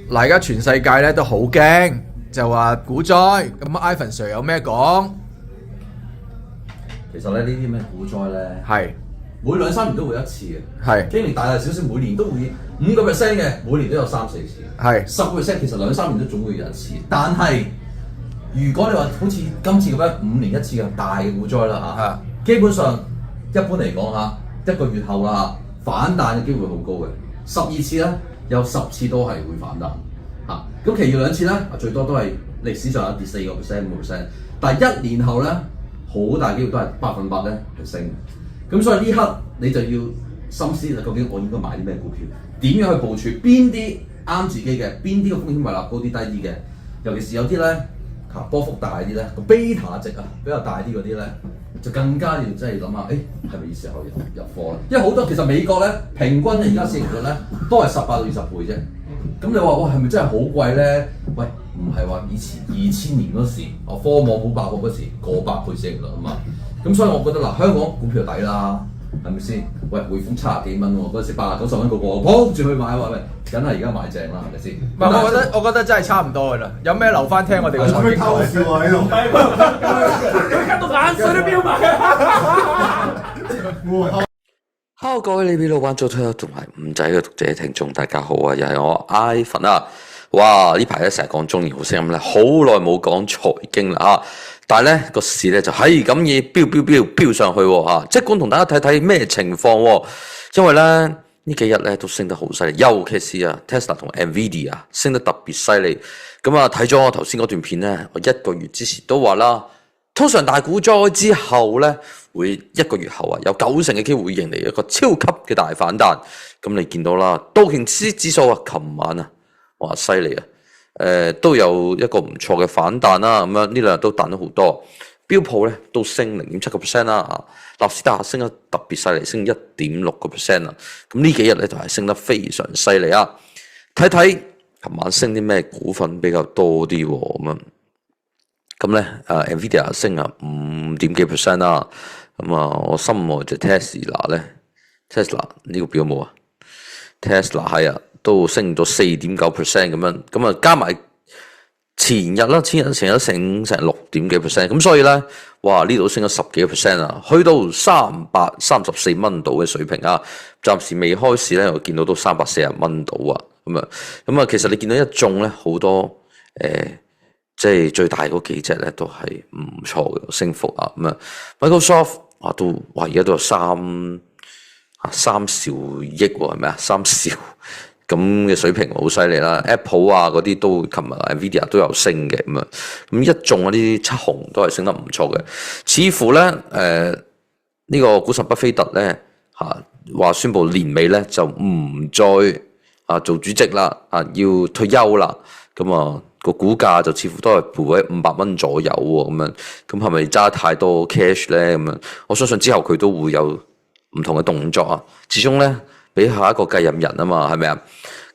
嗱，而家全世界咧都好驚，就話股災。咁 Ivan Sir 有咩講？其實咧呢啲咩股災咧，係每2-3年都會一次嘅。係經年大大小小，每年都會5%嘅，每年都有3-4次。係10%其實2-3年都總會有一次。但係如果你話好似今次咁樣5年一次嘅大嘅股災啦嚇，基本上一般嚟講嚇，1個月後啦反彈嘅機會好高嘅。12次咧有10次都係會反彈嚇。咁其餘2次咧最多都係歷史上有跌4%、5%，但係1年後咧好大機會都係100%咧係升。咁所以呢刻你就要深思啦，究竟我應該買啲咩股票？點樣去部署？邊啲啱自己嘅？邊啲嘅風險胃納高啲、低啲嘅？尤其是有啲咧波幅大啲咧，個 beta 值比較大啲嗰啲咧，就更加要真係諗下，係咪時候入貨咧？因為好多其實美國咧平均而家市盈率咧都係18到20倍啫。咁你話哇係咪真係好貴咧？喂，唔係話以前2000年嗰時，科網股爆破嗰時過百倍市盈率啊嘛。咁所以我覺得嗱，香港股票抵啦，係咪先？喂，匯豐70幾蚊喎，嗰時80-90蚊個個，撲住去買喎，喂，梗係而家買正啦，係咪先？唔係，我覺得真係差唔多㗎啦。有咩留翻聽我哋嘅財經偷笑啊喺度，佢咳到眼水都飆埋。Hello 各位理財老闆早推同埋五仔嘅讀者聽眾大家好啊，又係我 Ivan 啊。哇！呢排咧成日講中年好聲音咧，好耐冇講財經啦啊！但係咧個市咧就係咁嘢飆上去喎。即管同大家睇睇咩情況喎。因為咧呢幾日咧都升得好犀利，尤其是Tesla 同 Nvidia 升得特別犀利。咁睇咗我頭先嗰段片咧，我1個月之前都話啦，通常大股災之後咧，會1個月後有90%嘅機會迎嚟一個超級嘅大反彈。咁你見到啦，道瓊斯指數琴晚哇犀利都有一個唔錯嘅反彈啦。咁樣呢兩日都彈咗好多，標普咧都升0.7% 啦。納斯達克升得特別犀利，升1.6% 啦。咁呢幾日咧就係升得非常犀利啊！睇睇琴晚升啲咩股份比較多啲喎咁咧Nvidia 升5點幾%啦。我心愛隻 Tesla 咧 ，Tesla 呢個表冇啊 ？Tesla 係都升咗4.9% 咁樣，加埋前日升成6點幾%，咁所以咧，哇呢度升咗10幾%啊，去到334蚊度嘅水平啊，暫時未開市咧，我見到都340蚊度啊，其實你見到一眾咧好多即係最大嗰幾隻咧都係唔錯嘅升幅啊，Microsoft 都而家都有3兆億喎，係咪啊？3兆咁嘅水平好犀利啦 ，Apple 嗰啲都琴日 Nvidia 都有升嘅咁一眾嗰啲七雄都係升得唔錯嘅，似乎咧呢個股神巴菲特咧話宣布年尾咧就唔再做主席啦，要退休啦，個股價就似乎都係徘徊喺500蚊左右喎，咁係咪揸太多 cash 咧？我相信之後佢都會有唔同嘅動作啊，始終咧俾下一個繼任人啊嘛，係咪啊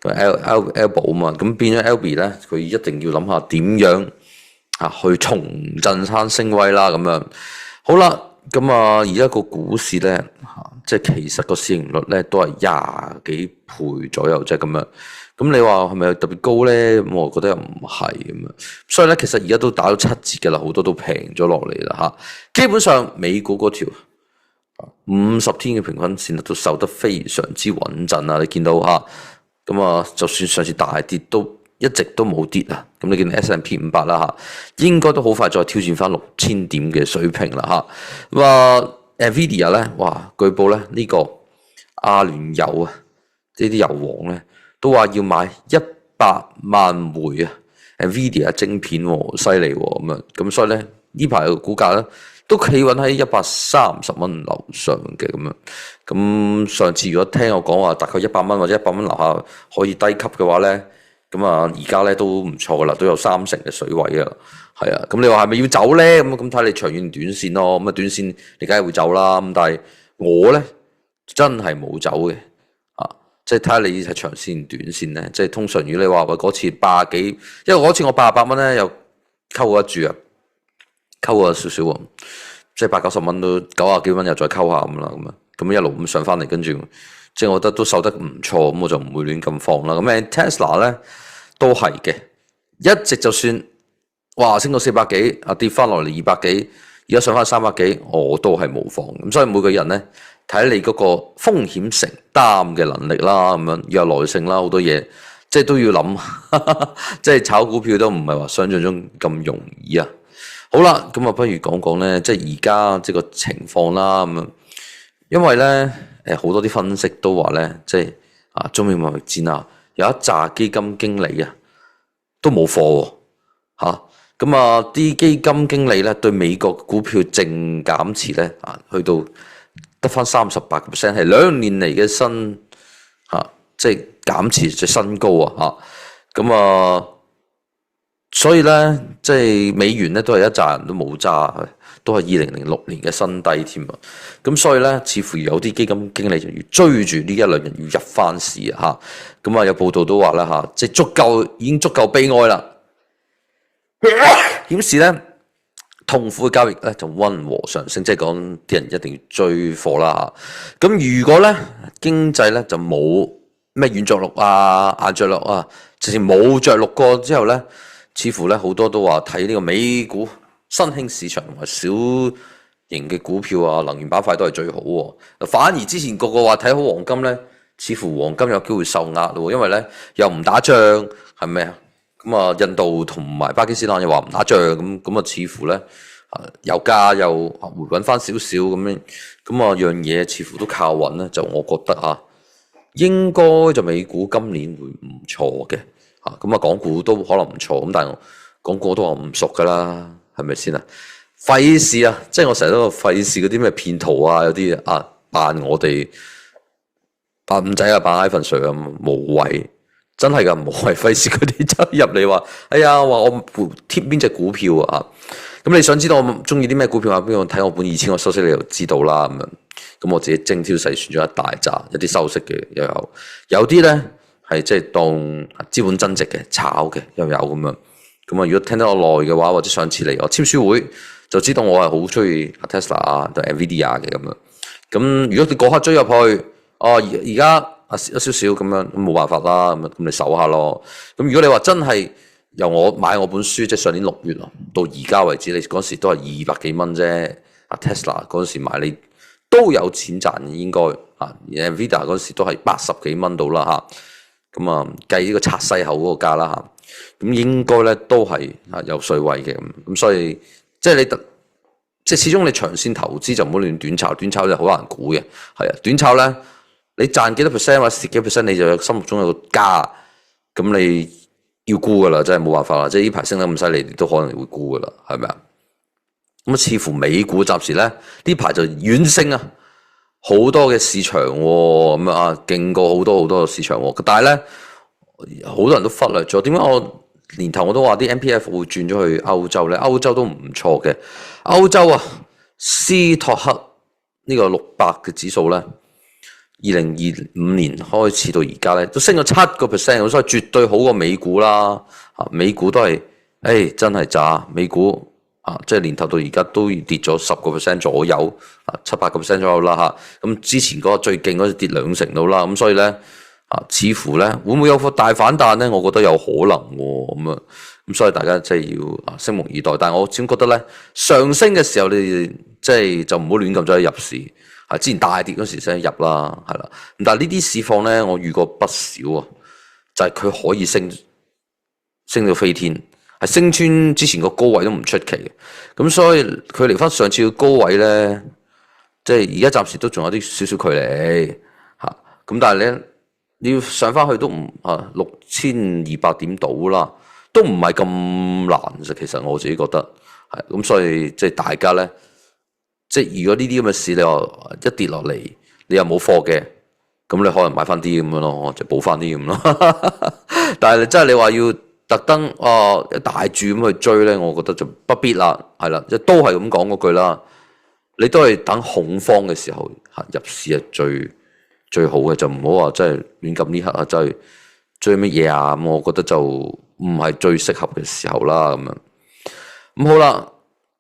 ？Elbow 啊嘛，咁變咗 Albie 咧，佢一定要諗下點樣去重振翻聲威啦，咁樣好啦，而家個股市咧即係其實個市盈率咧都係20幾倍左右啫，咁樣。咁你話係咪特別高咧？我覺得又唔係咁樣，所以咧其實而家都打到7折嘅啦，好多都平咗落嚟啦基本上美股嗰條50天嘅平均線都守得非常之穩陣啊！你見到就算上次大跌都一直都冇跌啊！咁你見 S&P 500啦應該都好快再挑戰翻6000點嘅水平啦Nvidia 咧，哇！據報咧呢個阿聯酋呢啲油王咧都話要買100萬枚Nvidia 晶片犀利咁所以咧呢排嘅股價咧都企穩喺130蚊樓上嘅咁上次如果聽我講話大概100蚊或者100蚊樓下可以低級嘅話咧，而家咧都唔錯噶啦，都有30%嘅水位啊，係啊，咁你話係咪要走咧？咁睇你長遠短線咯，短線你梗係會走啦，但係我咧真係冇走嘅，即係睇下你係長線短線咧，即係通常如果你話嗰次80幾，因為嗰次我88蚊咧又溝得住溝咗少少即係80-90蚊都90幾蚊又再溝下咁一路咁上翻嚟，跟住即係我覺得都守得唔錯，咁我就唔會亂咁放啦。Tesla 咧都係嘅，一直就算哇升到400幾，跌翻落嚟200幾，而家上翻300幾，我都係冇放。咁所以每個人咧睇你嗰個風險承擔嘅能力啦，咁樣要有耐性啦，好多嘢即係都要諗，即係炒股票都唔係話想象中咁容易啊。好啦，咁啊不如講講咧，即係而家即係個情況啦，咁樣，因為咧好多啲分析都話咧，即係中美貿易戰啊，有一紮基金經理啊都冇貨喎，咁啲基金經理咧對美國股票淨減持咧去到得翻38%，係2年嚟嘅新即係減持嘅新高啊！所以咧即係美元咧都係一紮人都冇揸，都係2006年嘅新低添啊！咁所以咧似乎有啲基金經理就要追住呢一兩日要入翻市啊！有報道都話啦即係已經足夠悲哀啦。顯示咧，痛苦嘅交易咧就溫和上升，即係講啲人一定要追貨啦嚇。咁如果咧經濟咧就冇咩軟着陸啊、硬着陸啊，直情冇着陸過之後咧，似乎咧好多都話睇呢個美股新興市場同埋小型嘅股票啊、能源板塊都係最好喎。反而之前個個話睇好黃金咧，似乎黃金有機會受壓咯，因為咧又唔打仗，係咪啊？印度同埋巴基斯坦又話唔打仗，咁似乎咧油價又回穩翻少少咁樣，樣嘢似乎都靠穩咧，就我覺得應該就美股今年會唔錯嘅港股都可能唔錯，咁但係港股都話唔熟噶啦，係咪先啊？費事啊，即係我成日都費事嗰啲咩騙徒啊，有啲扮我哋扮五仔啊，扮 iPhone 水咁無謂。真係噶，無謂費事佢哋走入嚟話，哎呀，話我貼邊隻股票啊？咁你想知道我中意啲咩股票啊？邊個睇我本2000個收息你就知道啦。咁我自己精挑細選咗一大扎，有啲收息嘅又有啲咧係即係當資本增值嘅炒嘅又有咁樣。如果聽得我耐嘅話，或者上次嚟我簽書會就知道我係好中意 Tesla 啊，同 Nvidia 嘅咁樣。咁如果你嗰刻追入去，而家有少少咁樣，咁冇辦法啦，咁你守下咯。咁如果你話真係由我買我本書，即係上年6月到而家為止，你嗰時都係200幾蚊啫。Tesla 嗰時買你都有錢賺，應該Nvidia 嗰時都係80幾蚊到啦嚇。計呢個拆細口嗰個價啦嚇，咁應該咧都係有水位嘅咁。所以即係即係始終你長線投資就唔好亂短炒，短炒就好難估嘅。短炒咧。你賺幾多 percent 或者蝕幾 percent， 你就有心目中有個價，咁你要估噶啦，真係冇辦法啦。即係呢排升得咁犀利，你都可能會估噶啦，係咪啊？似乎美股暫時咧呢排就遠升啊，好多嘅市場勁過好多好多嘅市場喎。但係咧好多人都忽略咗，點解我年頭我都話啲 MPF 會轉咗去歐洲咧？歐洲都唔錯嘅，歐洲斯托克呢個600嘅指數咧。2025年開始到而家咧，都升咗7%，所以絕對好過美股啦。美股都係，真係渣。美股即係年頭到而家都跌咗10%左右，7-8%左右啦咁之前嗰個最勁嗰隻跌2成到啦。咁所以咧，似乎咧會唔會有個大反彈咧？我覺得有可能喎。咁所以大家即係要拭目以待。但係我始終覺得咧，上升嘅時候你即係就唔好亂咁走去入市。之前大跌嗰時先入啦，係啦。但係呢啲市況咧，我遇過不少就係佢可以升到飛天，係升穿之前個高位都唔出奇嘅。咁所以佢離翻上次嘅高位咧，即係而家暫時都仲有啲少少距離咁但係咧，你要上翻去都唔6200點到啦，都唔係咁難。其實我自己覺得係咁，所以即係大家咧。即係如果呢啲咁嘅事，你話一跌落嚟，你又冇貨嘅，咁你可能買翻啲咁樣咯，就補翻啲咁咯。但係真係你話要特登一大注咁去追咧，我覺得就不必啦，係啦，即都係咁講嗰句啦。你都係等恐慌嘅時候入市係最好嘅，就唔好話真係亂咁呢刻真係追乜嘢啊！咁我覺得就唔係最適合嘅時候啦，咁樣咁好啦。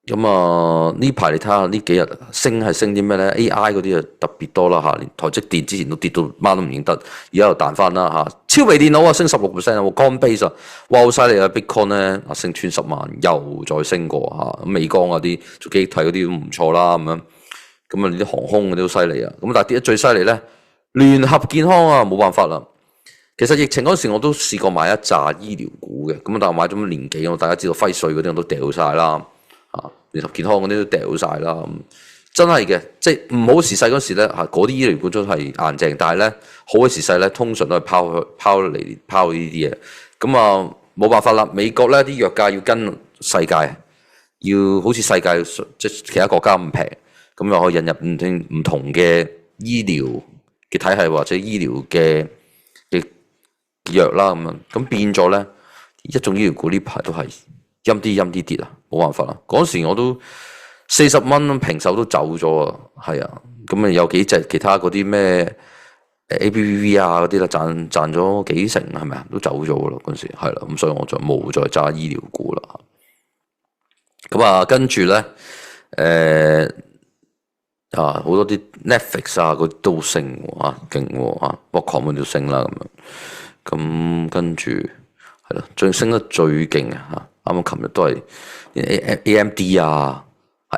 咁啊呢排你睇下呢幾日升係升啲咩咧 ？AI 嗰啲啊特別多啦嚇，連台積電之前都跌到媽都唔認得，而家又彈翻啦嚇。超微電腦啊升16%啊 ，Coinbase 啊，哇好犀利啊 ！Bitcoin 咧啊升穿10萬，又再升過嚇。咁美光嗰啲做機體嗰啲都唔錯啦咁樣。咁啊啲航空嗰啲都犀利啊。咁但係跌得最犀利咧，聯合健康啊冇辦法啦。其實疫情嗰時我都試過買一紮醫療股嘅，咁但係買咗年幾，大家知道輝瑞嗰啲我都掉晒啦。聯合健康嗰啲都掉晒啦，真係嘅，即係唔好時勢嗰時咧嚇，嗰啲醫療股都係硬淨，但係咧好嘅時勢咧，通常都係拋呢啲嘢，咁啊冇辦法啦。美國咧啲藥價要跟世界，要好似世界即係其他國家咁平，咁又可以引入唔同嘅醫療嘅體系或者醫療嘅藥啦咁樣，咁變咗咧一種醫療股呢排都係陰啲跌啊，冇辦法啦。嗰時我都40蚊平手都走咗啊，係啊，咁啊有幾隻其他嗰啲咩 ABBV 啊嗰啲啦，賺咗幾成係咪啊？都走咗咯嗰時係啦，咁所以我就冇再揸醫療股啦。咁啊跟住咧好多啲 Netflix 啊嗰啲都升啊勁啊，Qualcomm都升啦咁樣。咁跟住係咯，最升得最勁啊！啱啱琴日都係 AMD 啊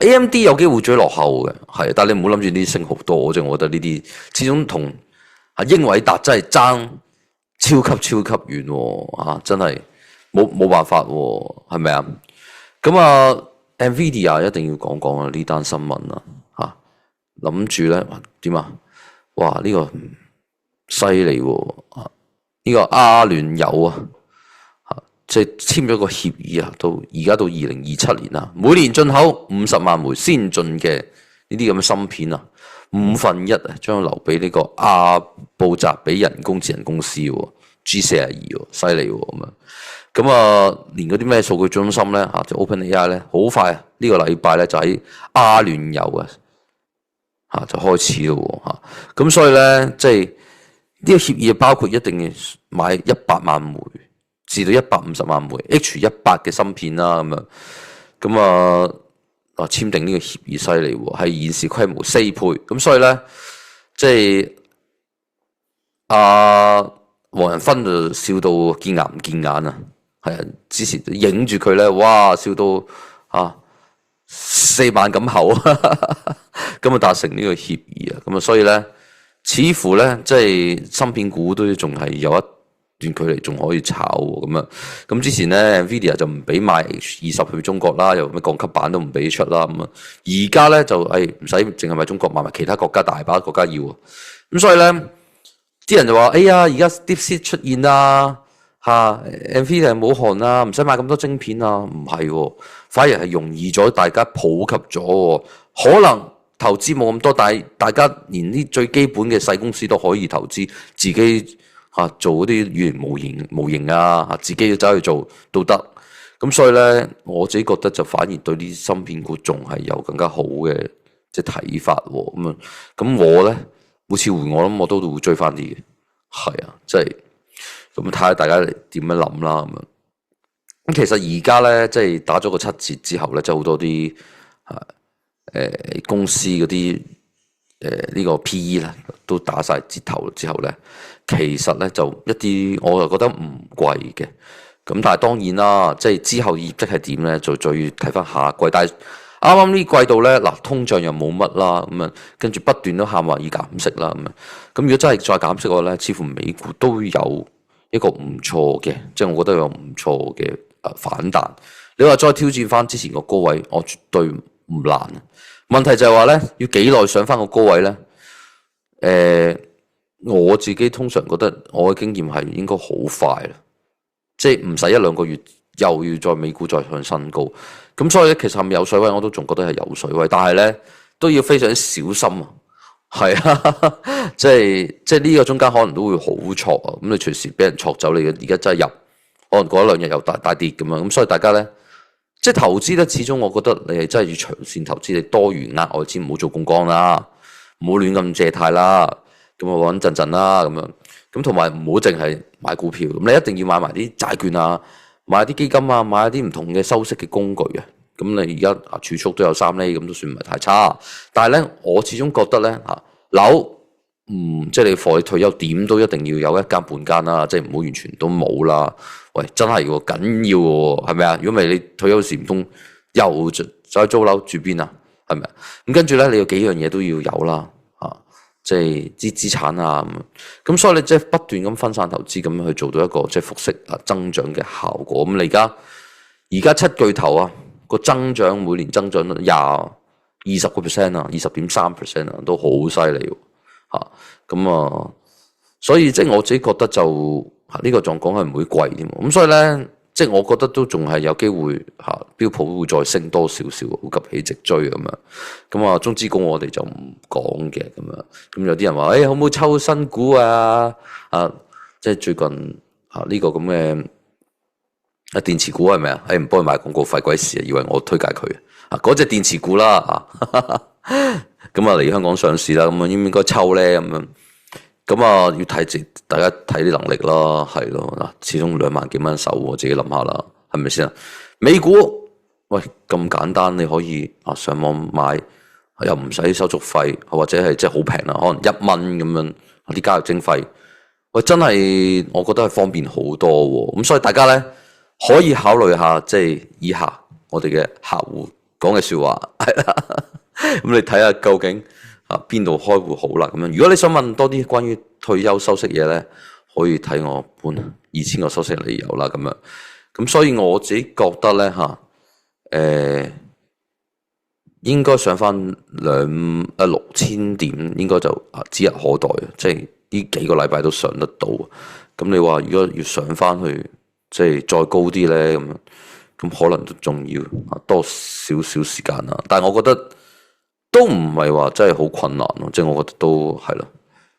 ，AMD 有機會追落後嘅，係，但係你唔好諗住呢啲升好多，我覺得呢啲始終同英偉達真係爭超級遠喎，真係冇辦法喎，係咪啊？咁啊 ，NVIDIA 一定要講啊呢單新聞啊，嚇諗住咧點啊？哇！呢個犀利喎呢個阿聯酋啊，即係簽咗個協議啊，而家到2027年啊，每年進口50萬枚先進嘅呢啲咁嘅芯片啊，1/5啊，將留俾呢個阿布扎比人工智能公司喎 G42，犀利喎咁啊，連嗰啲咩數據中心咧嚇，就 OpenAI 咧，好快啊！呢個禮拜咧就喺阿聯酋啊嚇就開始咯嚇，咁所以咧即係。呢個協議包括一定要買100萬枚至到150萬枚 H100嘅芯片啦，咁啊簽訂呢個協議犀利喎，係現時規模4倍，咁所以咧即係黃仁勳就笑到見牙唔見眼啊，係啊，之前影住佢咧，哇笑到4萬咁厚，咁啊達成呢個協議啊，咁啊所以咧。似乎咧，即係芯片股都仲係有一段距離，仲可以炒喎咁啊！咁之前咧 ，Nvidia 就唔俾賣 H20去中國啦，又咩降級版都唔俾出啦咁啊！而家咧就唔使淨係賣中國，賣埋其他國家，大把國家要啊！咁所以咧，啲人就話：哎呀，而家 DeepSeek 出現啦，Nvidia 武漢啦，唔使買咁多晶片啊！唔係喎，反而係容易咗，大家普及咗喎，可能。投資冇咁多，但係大家連啲最基本嘅細公司都可以投資，自己做嗰啲語言模型啊，自己走去做都得。咁所以咧，我自己覺得就反而對啲芯片股仲係有更加好嘅即係睇法喎。咁我咧每次回我諗我都會追翻啲嘅，係啊，即係咁睇下大家點樣諗啦咁。咁其實而家咧即係打咗個7折之後咧，即係好多啲公司嗰啲呢個 P/E 咧都打晒折頭之後咧，其實咧就一啲我就覺得唔貴嘅。咁但係當然啦，即係之後業績係點咧，就再睇翻下季。但係啱啱呢季度咧，嗱通脹又冇乜啦，咁啊跟住不斷都喊話要減息啦，咁如果真係再減息嘅話咧，似乎美股都有一個唔錯嘅，即係我覺得有唔錯嘅反彈。你話再挑戰翻之前個高位，我絕對唔難。問題就係話咧，要幾耐上翻個高位咧？我自己通常覺得我嘅經驗係應該好快啦，即係唔使1-2個月又要再美股再向新高。咁所以咧，其實係咪有水位我都仲覺得係有水位，但係咧都要非常之小心啊。係啊，即係呢個中間可能都會好挫啊。咁你隨時俾人挫走你嘅，而家真係入，可能過一兩日又大跌咁樣。咁所以大家咧。即係投資咧，始終我覺得你係真係要長線投資，你多餘額外錢唔好做槓桿啦，唔好亂咁借貸啦，咁啊穩陣啦咁樣，咁同埋唔好淨係買股票，咁你一定要買埋啲債券啊，買啲基金啊，買啲唔同嘅收息嘅工具啊，咁你而家儲蓄都有3厘，咁都算唔係太差。但係咧，我始終覺得咧樓，即係你貨你退休點都一定要有一間半間啦，即係唔好完全都冇啦。喂，真係喎，緊要喎，係咪啊？如果唔係你退休時唔通又再租樓住邊啊？係咪啊？咁跟住咧，你有幾樣嘢都要有啦，即係啲資產啊咁。所以你即係不斷咁分散投資，咁樣去做到一個即係複息增長嘅效果。咁你而家7巨頭啊，個增長每年增長20% 啊，20.3% 啊，都好犀利喎。咁所以即係我自己覺得就呢個狀況係唔會貴添。咁所以咧，即係我覺得都仲係有機會標普會再升多少少，好急起直追咁樣。咁中資股我哋就唔講嘅咁樣。咁有啲人話，可唔可以抽新股啊？即係最近呢個咁嘅電池股係咪啊？唔幫佢買廣告費鬼事啊！以為我推介佢嗰隻電池股啦咁嚟香港上市啦，咁應唔應該抽咧？咁樣咁要睇大家睇啲能力啦，係咯嗱，始終2萬幾蚊手，我自己諗下啦，係咪先啊？美股喂咁簡單，你可以上網買，又唔使手續費，或者係即係好平啦，可能1蚊咁樣啲交易徵費，喂真係我覺得係方便好多喎。咁所以大家咧可以考慮下，即係以下我哋嘅客戶講嘅說話係啦。咁你睇下究竟邊度開戶好啦咁樣。如果你想問多啲關於退休收息嘢咧，可以睇我本2000個收息理由啦咁樣。咁所以我自己覺得咧應該上翻6000點，應該就指日可待。即係呢幾個禮拜都上得到。咁你話如果要上翻去，即係再高啲咧咁可能仲要多少少時間啦。但係我覺得都唔係話真係好困難咯，即係我覺得都係咯。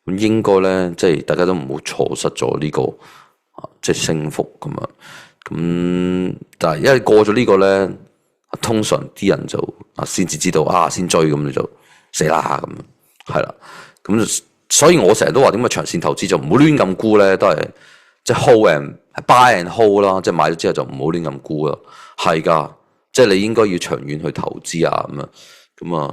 咁應該咧，即係大家都唔好錯失咗呢個即係升幅咁樣。咁但係因為過咗呢個咧，通常啲人就先至知道先追，咁你就死啦咁樣，係啦。咁所以我成日都話點解長線投資就唔好亂咁沽咧，都係即係 hold and buy and hold 啦，即係買咗之後就唔好亂咁沽啦。係噶，即係你應該要長遠去投資啊咁樣。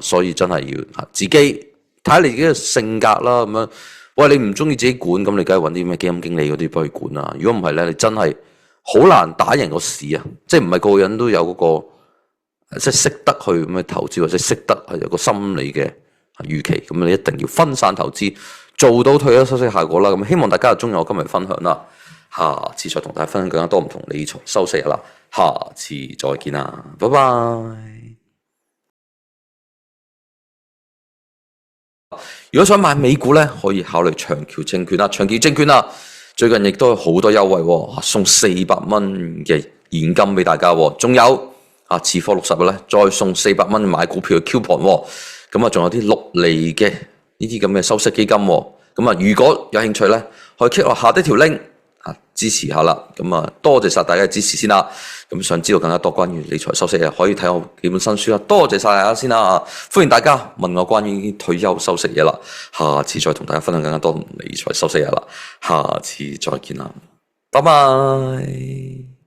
所以真係要自己睇下你自己嘅性格啦咁樣。喂，你唔中意自己管，咁你梗係揾啲咩基金經理嗰啲幫佢管啦。如果唔係咧，你真係好難打贏個市啊！即係唔係個個人都有嗰個即係識得去咁樣投資，或者識得係有個心理嘅預期。咁你一定要分散投資，做到退休收息效果啦。咁希望大家中意我今日分享啦。下次再同大家分享更加多唔同理財收息啦。下次再見啦，拜拜。如果想買美股咧，可以考慮長橋證券啦。長橋證券啦，最近亦都有好多優惠，送400蚊嘅現金俾大家，仲有持貨60日咧，再送400蚊買股票嘅 coupon。咁仲有啲6厘嘅呢啲咁嘅收息基金。咁如果有興趣咧，可以 click 落下低條 link 支持下啦。咁多謝晒大家嘅支持先啦。咁想知道更加多關於理財收息嘅，可以睇我幾本新書啦。多謝晒大家先啦。歡迎大家問我關於退休收息嘢啦。下次再同大家分享更加多理財收息嘢啦。下次再見啦，拜拜。